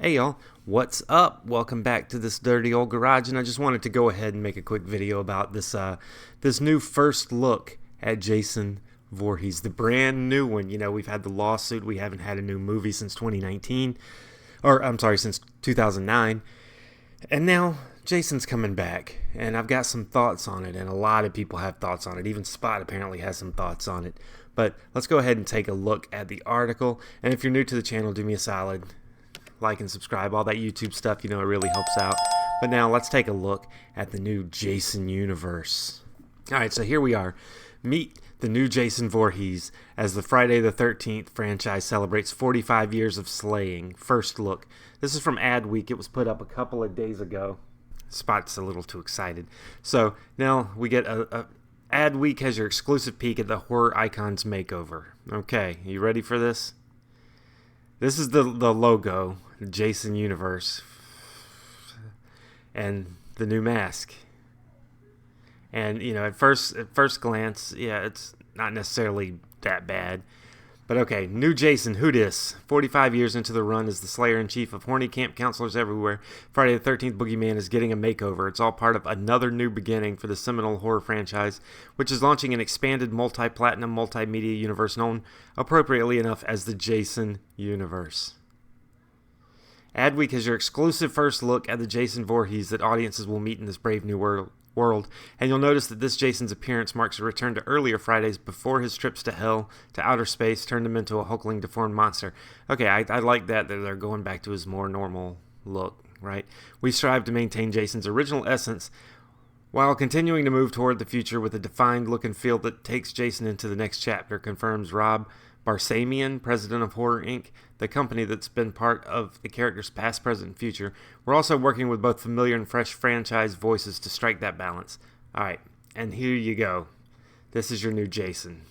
Hey y'all, what's up? Welcome back to this dirty old garage, and I just wanted to go ahead and make a quick video about this new first look at Jason Voorhees, the brand new one. You know, we've had the lawsuit, we haven't had a new movie since 2019, or I'm sorry, since 2009, and now Jason's coming back, and I've got some thoughts on it, and a lot of people have thoughts on it. Even Spot apparently has some thoughts on it. But let's go ahead and take a look at the article, and if you're new to the channel, do me a solid. Like and subscribe, all that YouTube stuff, you know, it really helps out. But now let's take a look at the new Jason universe. Alright, so here we are. Meet the new Jason Voorhees as the Friday the 13th franchise celebrates 45 years of slaying. First look. This is from Adweek. It was put up a couple of days ago. Spot's a little too excited. So now we get Adweek has your exclusive peek at the horror icons makeover. Okay, you ready for this? This is the logo, Jason Universe, and the new mask. And you know, at first glance, yeah, it's not necessarily that bad. But okay, new Jason, who dis? 45 years into the run as the Slayer-in-Chief of horny camp counselors everywhere, Friday the 13th Boogeyman is getting a makeover. It's all part of another new beginning for the seminal horror franchise, which is launching an expanded multi-platinum multimedia universe known appropriately enough as the Jason Universe. Adweek has your exclusive first look at the Jason Voorhees that audiences will meet in this brave new world. And you'll notice that this Jason's appearance marks a return to earlier Fridays before his trips to hell, to outer space, turned him into a hulkling, deformed monster. Okay, I like that they're going back to his more normal look, right? We strive to maintain Jason's original essence while continuing to move toward the future with a defined look and feel that takes Jason into the next chapter, confirms Rob Barsamian, president of Horror Inc., the company that's been part of the character's past, present, and future. We're also working with both familiar and fresh franchise voices to strike that balance. Alright, and here you go. This is your new Jason.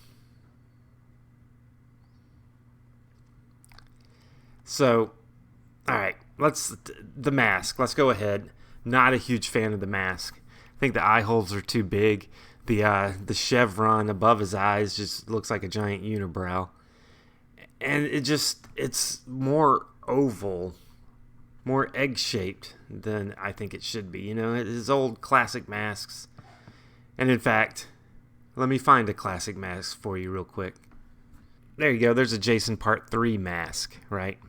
So, alright, the mask. Let's go ahead. Not a huge fan of the mask. I think the eye holes are too big. The chevron above his eyes just looks like a giant unibrow. And it's more oval, more egg-shaped than I think it should be. You know, his old classic masks. And in fact, let me find a classic mask for you real quick. There you go. There's a Jason Part 3 mask, right?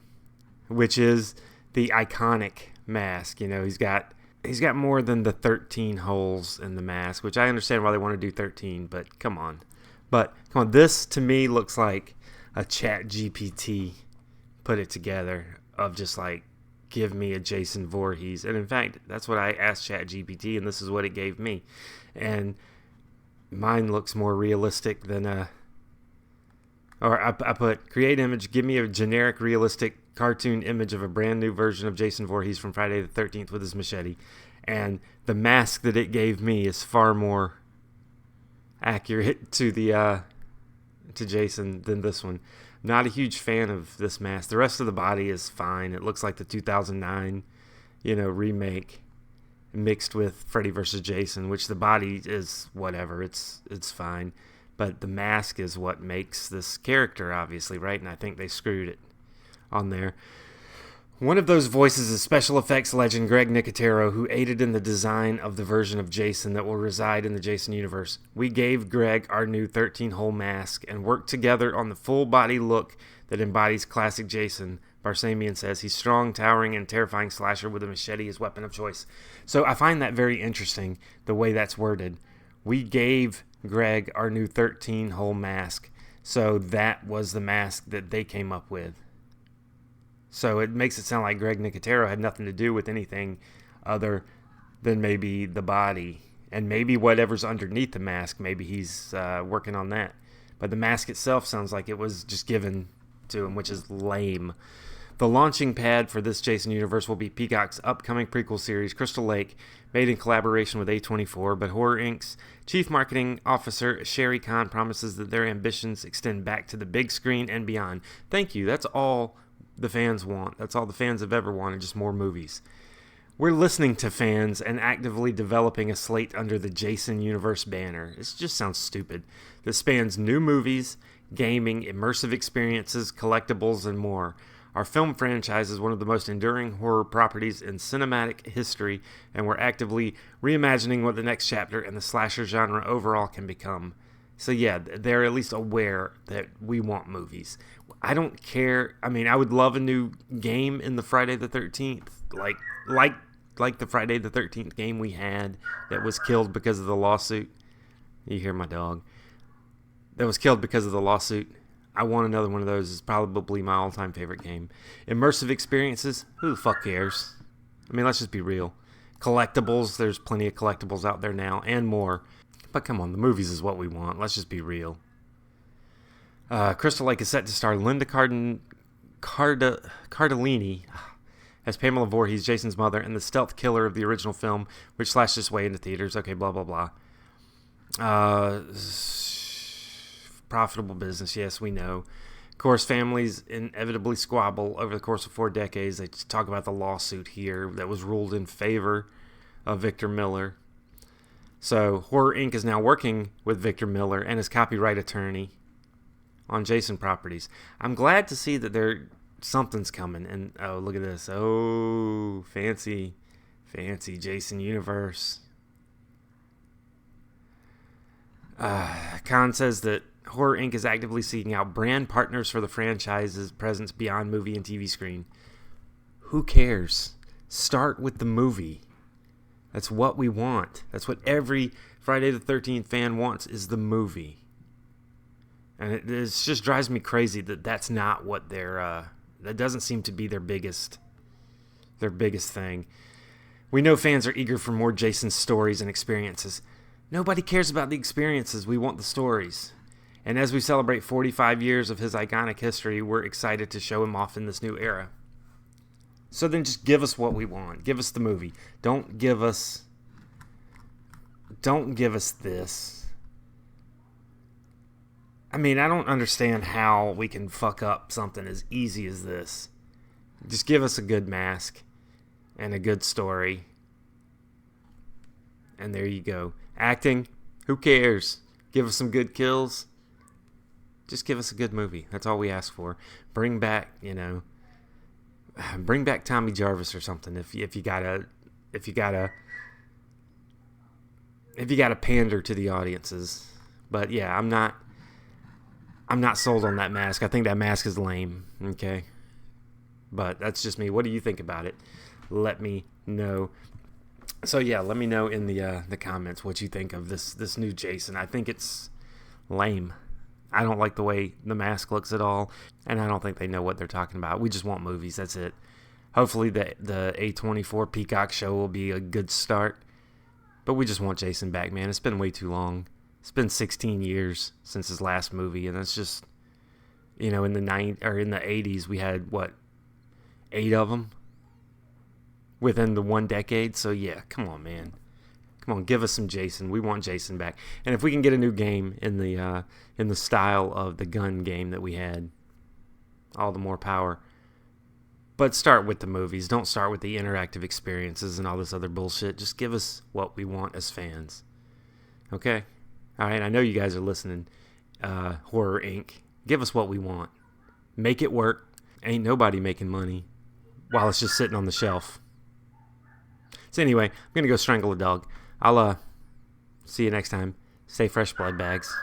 Which is the iconic mask. You know, he's got more than the 13 holes in the mask, which I understand why they want to do 13, but come on. This to me looks like a Chat GPT put it together of just like, give me a Jason Voorhees. And in fact, that's what I asked Chat GPT, and this is what it gave me. And mine looks more realistic than I put, create image, give me a generic realistic cartoon image of a brand new version of Jason Voorhees from Friday the 13th with his machete. And the mask that it gave me is far more accurate to the to Jason than this one. Not a huge fan of this mask. The rest of the body is fine. It looks like the 2009, remake mixed with Freddy vs. Jason, which the body is whatever. It's fine. But the mask is what makes this character, obviously, right? And I think they screwed it on there. One of those voices is special effects legend Greg Nicotero, who aided in the design of the version of Jason that will reside in the Jason universe. We gave Greg our new 13-hole mask and worked together on the full-body look that embodies classic Jason. Barsamian says he's strong, towering, and terrifying slasher with a machete as weapon of choice. So I find that very interesting, the way that's worded. We gave Greg our new 13-hole mask, so that was the mask that they came up with. So it makes it sound like Greg Nicotero had nothing to do with anything other than maybe the body. And maybe whatever's underneath the mask, maybe he's working on that. But the mask itself sounds like it was just given to him, which is lame. The launching pad for this Jason universe will be Peacock's upcoming prequel series, Crystal Lake, made in collaboration with A24, but Horror Inc.'s Chief Marketing Officer Sherry Kahn promises that their ambitions extend back to the big screen and beyond. Thank you. That's all the fans want. That's all the fans have ever wanted, just more movies. We're listening to fans and actively developing a slate under the Jason Universe banner. It just sounds stupid. That spans new movies, gaming, immersive experiences, collectibles, and more. Our film franchise is one of the most enduring horror properties in cinematic history, and we're actively reimagining what the next chapter in the slasher genre overall can become. So yeah, they're at least aware that we want movies. I don't care. I mean, I would love a new game in the Friday the 13th, like the Friday the 13th game we had that was killed because of the lawsuit. You hear my dog. That was killed because of the lawsuit. I want another one of those. It's probably my all-time favorite game. Immersive experiences, who the fuck cares? I mean, let's just be real. Collectibles, there's plenty of collectibles out there now, and more. But come on, the movies is what we want. Let's just be real. Crystal Lake is set to star Linda Cardellini as Pamela Voorhees, Jason's mother, and the stealth killer of the original film, which slashed its way into theaters. Okay, blah, blah, blah. Profitable business, yes, we know. Of course, families inevitably squabble over the course of 4 decades. They talk about the lawsuit here that was ruled in favor of Victor Miller. So, Horror Inc. is now working with Victor Miller and his copyright attorney on Jason properties. I'm glad to see that something's coming. And, oh, look at this. Oh, fancy Jason universe. Khan says that Horror Inc. is actively seeking out brand partners for the franchise's presence beyond movie and TV screen. Who cares? Start with the movie. That's what we want. That's what every Friday the 13th fan wants, is the movie. And it just drives me crazy that that's not what that doesn't seem to be their biggest thing. We know fans are eager for more Jason stories and experiences. Nobody cares about the experiences. We want the stories. And as we celebrate 45 years of his iconic history, we're excited to show him off in this new era. So then just give us what we want. Give us the movie. Don't give us this. I mean, I don't understand how we can fuck up something as easy as this. Just give us a good mask and a good story. And there you go. Acting, who cares? Give us some good kills. Just give us a good movie. That's all we ask for. Bring back Tommy Jarvis or something. If you gotta pander to the audiences. But yeah, I'm not sold on that mask. I think that mask is lame. Okay, but that's just me. What do you think about it? Let me know. So yeah, let me know in the comments what you think of this new Jason. I think it's lame. I don't like the way the mask looks at all, and I don't think they know what they're talking about. We just want movies. That's it. Hopefully the A24 Peacock show will be a good start, but we just want Jason back, man. It's been way too long. It's been 16 years since his last movie, and it's just, in the 80s we had 8 of them within the 1 decade. So yeah, come on, man. Come on, give us some Jason. We want Jason back. And if we can get a new game in the style of the gun game that we had, all the more power. But start with the movies. Don't start with the interactive experiences and all this other bullshit. Just give us what we want as fans. Okay? All right, I know you guys are listening. Horror Inc. Give us what we want. Make it work. Ain't nobody making money while it's just sitting on the shelf. So anyway, I'm going to go strangle a dog. I'll see you next time. Stay fresh, blood bags.